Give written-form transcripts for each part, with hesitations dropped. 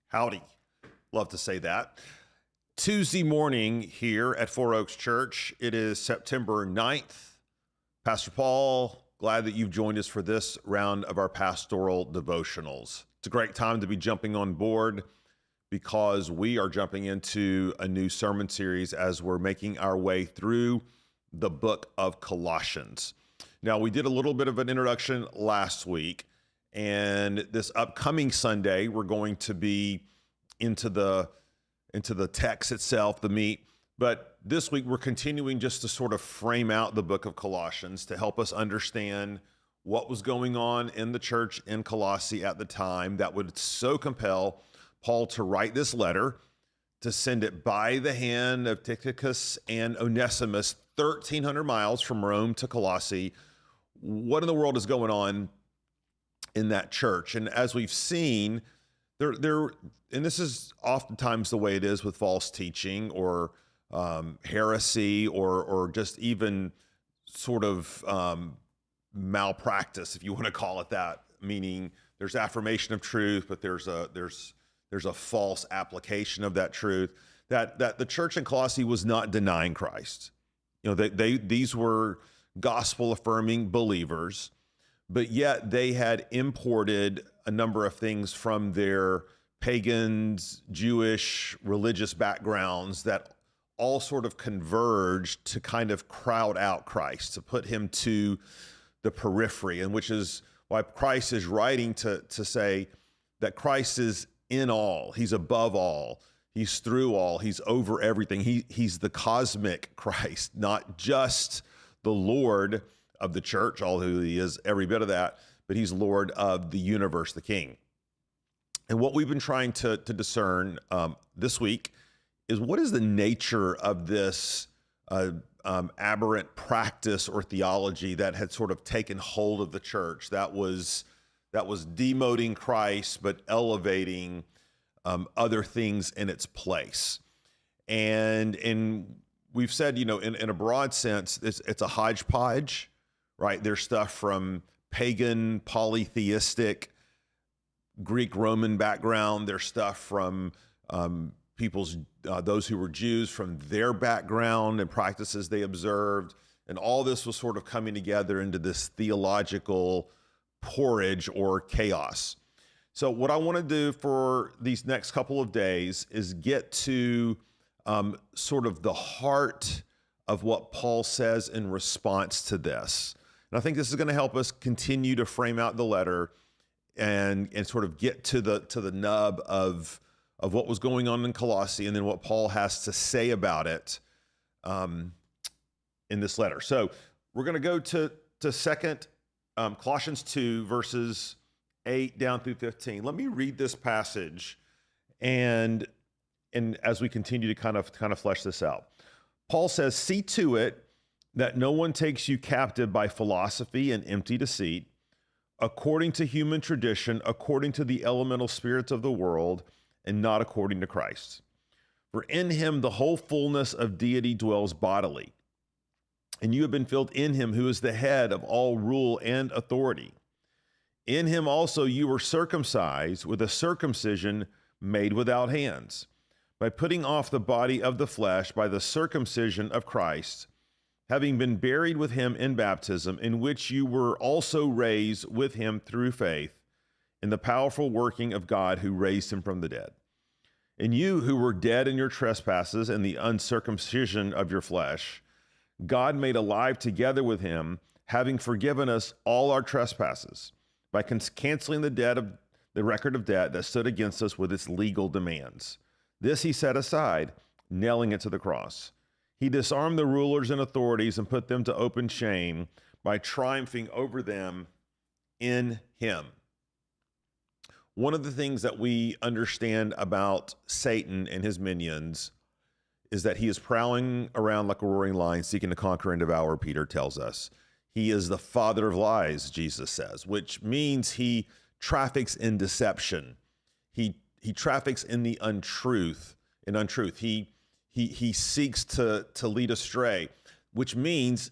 Howdy. Love to say that. Tuesday morning here at Four Oaks Church. It is September 9th. Pastor Paul, glad that you've joined us for this round of our pastoral devotionals. It's a great time to be jumping on board because we are jumping into a new sermon series as we're making our way through the book of Colossians. Now, we did a little bit of an introduction last week, and this upcoming Sunday, we're going to be into the text itself, the meat. But this week, we're continuing just to sort of frame out the book of Colossians to help us understand what was going on in the church in Colossae at the time that would so compel Paul to write this letter, to send it by the hand of Tychicus and Onesimus 1,300 miles from Rome to Colossae. What in the world is going on in that church? And as we've seen, and this is oftentimes the way it is with false teaching or heresy or just even sort of malpractice, if you want to call it that, meaning there's affirmation of truth, but there's a false application of that truth. That the church in Colossae was not denying Christ. You know, these were gospel-affirming believers, but yet they had imported a number of things from their pagans, Jewish, religious backgrounds that all sort of converged to kind of crowd out Christ, to put him to the periphery, and which is why Christ is writing to say that Christ is in all, he's above all, he's through all, he's over everything. He's the cosmic Christ, not just the Lord of the church, although he is every bit of that, but he's Lord of the universe, the King. And what we've been trying to discern this week is what is the nature of this aberrant practice or theology that had sort of taken hold of the church that was demoting Christ but elevating other things in its place. And we've said, you know, in a broad sense, it's a hodgepodge, right? There's stuff from pagan, polytheistic, Greek, Roman background. There's stuff from those who were Jews, from their background and practices they observed. And all this was sort of coming together into this theological porridge or chaos. So what I want to do for these next couple of days is get to sort of the heart of what Paul says in response to this. And I think this is going to help us continue to frame out the letter and sort of get to the nub of what was going on in Colossae and then what Paul has to say about it in this letter. So we're going to go to second Colossians 2, verses 8 down through 15. Let me read this passage and as we continue to kind of flesh this out. Paul says, "See to it that no one takes you captive by philosophy and empty deceit, according to human tradition, according to the elemental spirits of the world, and not according to Christ. For in him the whole fullness of deity dwells bodily, and you have been filled in him who is the head of all rule and authority. In him also you were circumcised with a circumcision made without hands, by putting off the body of the flesh by the circumcision of Christ, having been buried with him in baptism, in which you were also raised with him through faith in the powerful working of God who raised him from the dead. And you who were dead in your trespasses and the uncircumcision of your flesh, God made alive together with him, having forgiven us all our trespasses, by canceling the record of debt that stood against us with its legal demands. This he set aside, nailing it to the cross. He disarmed the rulers and authorities and put them to open shame by triumphing over them in him." One of the things that we understand about Satan and his minions is that he is prowling around like a roaring lion, seeking to conquer and devour, Peter tells us. He is the father of lies, Jesus says, which means he traffics in deception. He traffics in the untruth. He seeks to lead astray, which means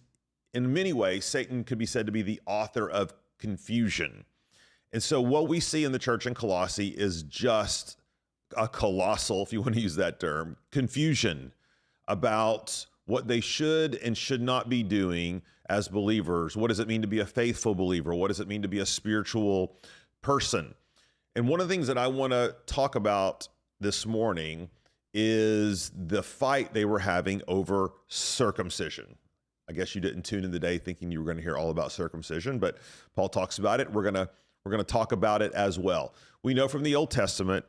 in many ways, Satan could be said to be the author of confusion. And so what we see in the church in Colossae is just a colossal, if you want to use that term, confusion about what they should and should not be doing as believers. What does it mean to be a faithful believer? What does it mean to be a spiritual person? And one of the things that I want to talk about this morning is the fight they were having over circumcision. I guess you didn't tune in today thinking you were going to hear all about circumcision, but Paul talks about it. We're going to talk about it as well. We know from the Old Testament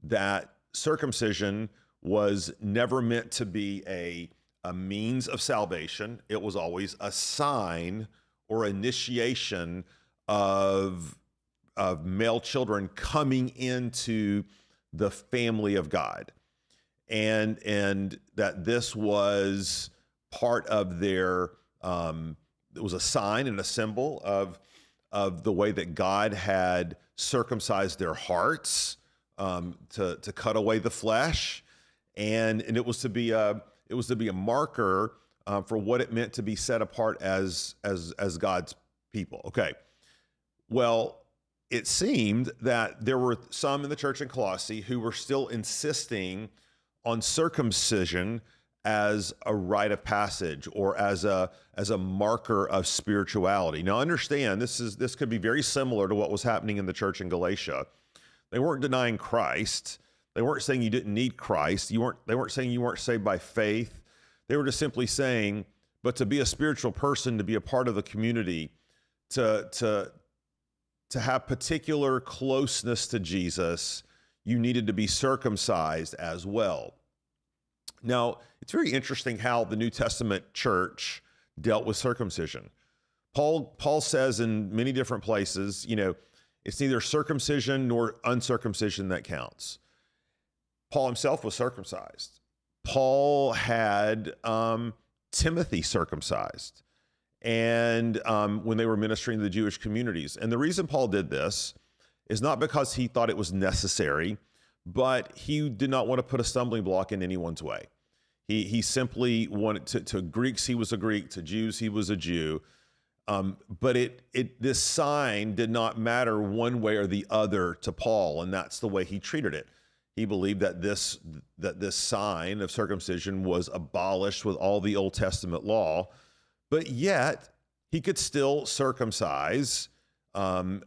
that circumcision was never meant to be a means of salvation. It was always a sign or initiation of male children coming into the family of God. And that this was part of their, it was a sign and a symbol of the way that God had circumcised their hearts to cut away the flesh. And it was to be a marker for what it meant to be set apart as God's people. Okay. Well, it seemed that there were some in the church in Colossae who were still insisting on circumcision as a rite of passage or as a marker of spirituality. Now, understand this could be very similar to what was happening in the church in Galatia. They weren't denying Christ. They weren't saying you didn't need Christ. They weren't saying you weren't saved by faith. They were just simply saying, but to be a spiritual person, to be a part of the community, to have particular closeness to Jesus, you needed to be circumcised as well. Now, it's very interesting how the New Testament church dealt with circumcision. Paul says in many different places, it's neither circumcision nor uncircumcision that counts. Paul himself was circumcised. Paul had Timothy circumcised, and when they were ministering to the Jewish communities. And the reason Paul did this is not because he thought it was necessary, but he did not want to put a stumbling block in anyone's way. He simply wanted to Greeks, he was a Greek, to Jews, he was a Jew. But this sign did not matter one way or the other to Paul, and that's the way he treated it. He believed that this sign of circumcision was abolished with all the Old Testament law, but yet he could still circumcise and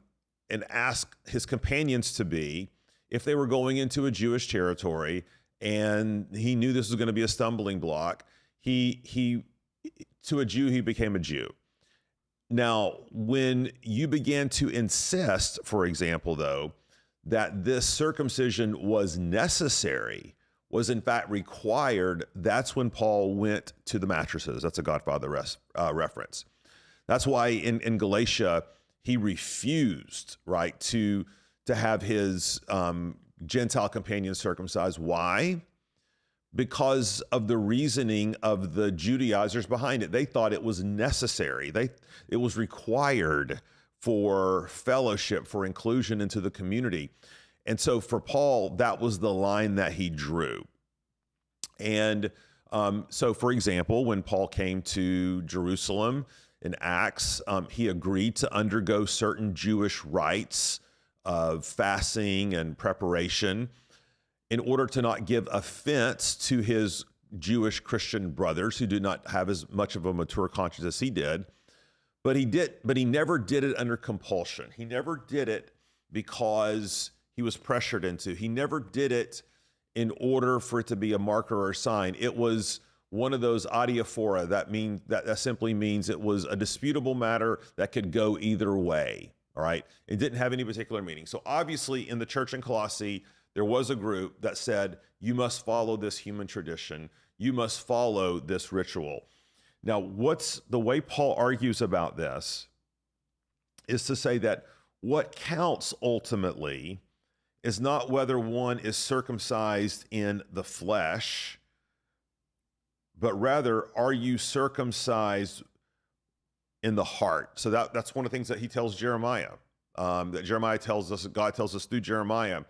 ask his companions to be, if they were going into a Jewish territory and he knew this was going to be a stumbling block, to a Jew, he became a Jew. Now, when you began to insist, for example, though, that this circumcision was necessary, was in fact required, that's when Paul went to the mattresses. That's a Godfather reference. That's why in Galatia, he refused, right, to have his Gentile companions circumcised. Why? Because of the reasoning of the Judaizers behind it. They thought it was necessary. It was required for fellowship, for inclusion into the community. And so for Paul, that was the line that he drew. And so, for example, when Paul came to Jerusalem in Acts, he agreed to undergo certain Jewish rites of fasting and preparation in order to not give offense to his Jewish Christian brothers who did not have as much of a mature conscience as he did. But he never did it under compulsion. He never did it because he was pressured into. He never did it in order for it to be a marker or a sign. It was one of those adiaphora. That simply means it was a disputable matter that could go either way. All right. It didn't have any particular meaning. So obviously in the church in Colossae, there was a group that said, you must follow this human tradition. You must follow this ritual. Now, what's the way Paul argues about this is to say that what counts ultimately is not whether one is circumcised in the flesh, but rather, are you circumcised in the heart? So that's one of the things that he tells Jeremiah, that Jeremiah tells us, God tells us through Jeremiah.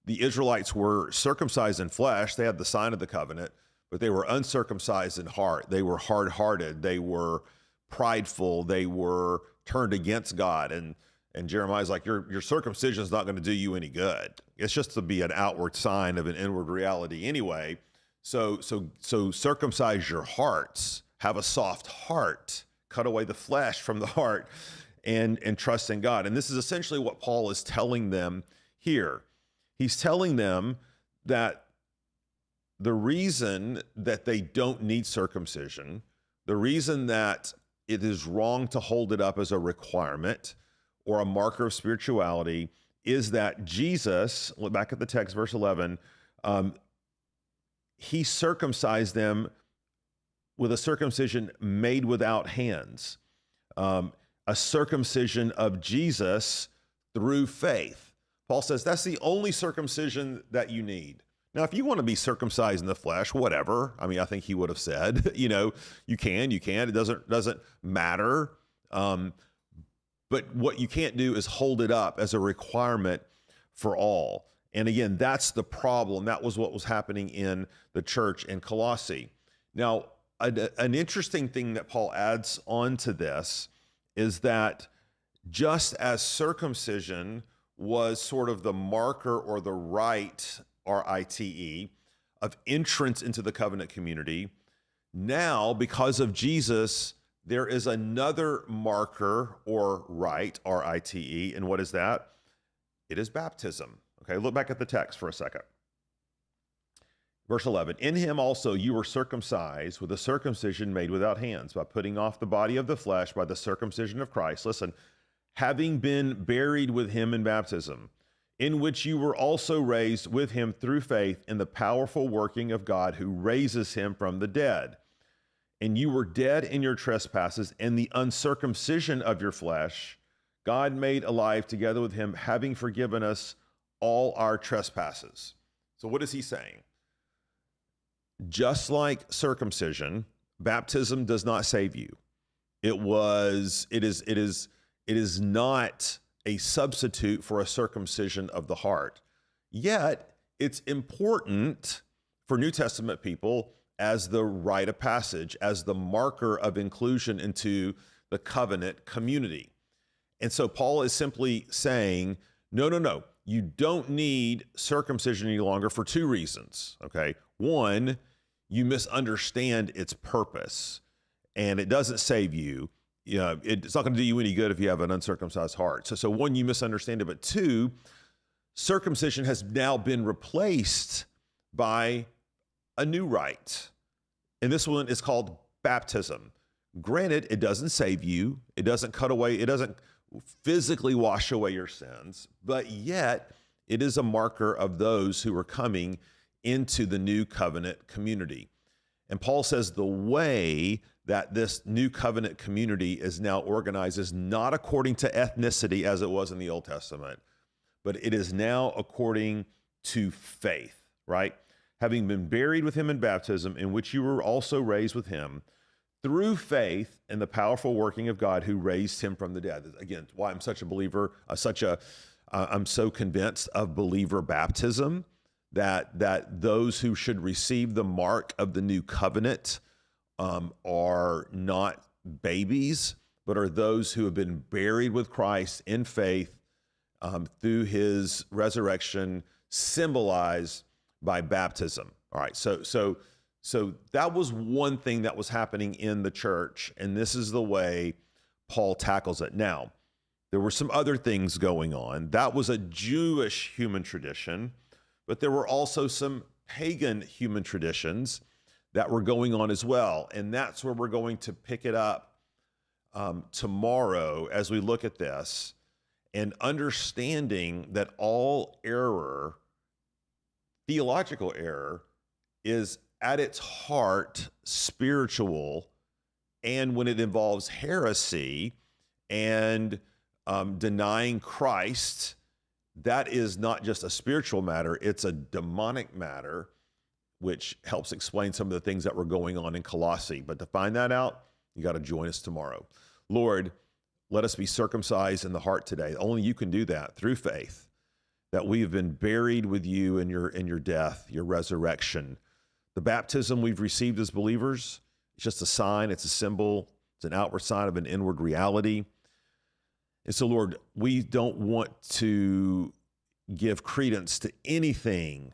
The Israelites were circumcised in flesh. They had the sign of the covenant, but they were uncircumcised in heart. They were hard-hearted. They were prideful. They were turned against God. And Jeremiah's like, your circumcision is not going to do you any good. It's just to be an outward sign of an inward reality anyway. So circumcise your hearts, have a soft heart, cut away the flesh from the heart, and trust in God. And this is essentially what Paul is telling them here. He's telling them that the reason that they don't need circumcision, the reason that it is wrong to hold it up as a requirement or a marker of spirituality, is that Jesus, look back at the text, verse 11, he circumcised them with a circumcision made without hands, a circumcision of Jesus through faith. Paul says that's the only circumcision that you need. Now, if you want to be circumcised in the flesh, whatever. I mean, I think he would have said, you can. It doesn't matter. But what you can't do is hold it up as a requirement for all. And again, that's the problem. That was what was happening in the church in Colossae. Now, an interesting thing that Paul adds on to this is that just as circumcision was sort of the marker or the rite, R-I-T-E, of entrance into the covenant community, now, because of Jesus, there is another marker or rite, R-I-T-E, and what is that? It is baptism. Okay, look back at the text for a second. Verse 11, in him also you were circumcised with a circumcision made without hands, by putting off the body of the flesh by the circumcision of Christ. Listen, having been buried with him in baptism, in which you were also raised with him through faith in the powerful working of God who raises him from the dead. And you were dead in your trespasses and the uncircumcision of your flesh, God made alive together with him, having forgiven us all our trespasses. So what is he saying? Just like circumcision, baptism does not save you. It is not a substitute for a circumcision of the heart. Yet, it's important for New Testament people as the rite of passage, as the marker of inclusion into the covenant community. And so Paul is simply saying, no, you don't need circumcision any longer for two reasons, okay? One, you misunderstand its purpose, and it doesn't save you. It's not going to do you any good if you have an uncircumcised heart. So one, you misunderstand it, but two, circumcision has now been replaced by a new rite, and this one is called baptism. Granted, it doesn't save you. It doesn't cut away. It doesn't physically wash away your sins, but yet it is a marker of those who are coming into the new covenant community. And Paul says the way that this new covenant community is now organized is not according to ethnicity as it was in the Old Testament, but it is now according to faith, right? Having been buried with him in baptism, in which you were also raised with him through faith in the powerful working of God who raised him from the dead. Again, why I'm such a believer, I'm so convinced of believer baptism, that those who should receive the mark of the new covenant are not babies, but are those who have been buried with Christ in faith through his resurrection, symbolized by baptism. All right, so that was one thing that was happening in the church, and this is the way Paul tackles it. Now, there were some other things going on. That was a Jewish human tradition, but there were also some pagan human traditions that were going on as well, and that's where we're going to pick it up tomorrow as we look at this, and understanding that all error, theological error, is at its heart spiritual, and when it involves heresy and denying Christ, that is not just a spiritual matter, it's a demonic matter, which helps explain some of the things that were going on in Colossae. But to find that out, you got to join us tomorrow. Lord, let us be circumcised in the heart today. Only you can do that through faith, that we have been buried with you in your death, your resurrection. The baptism we've received as believers, it's just a sign, it's a symbol, it's an outward sign of an inward reality. And so, Lord, we don't want to give credence to anything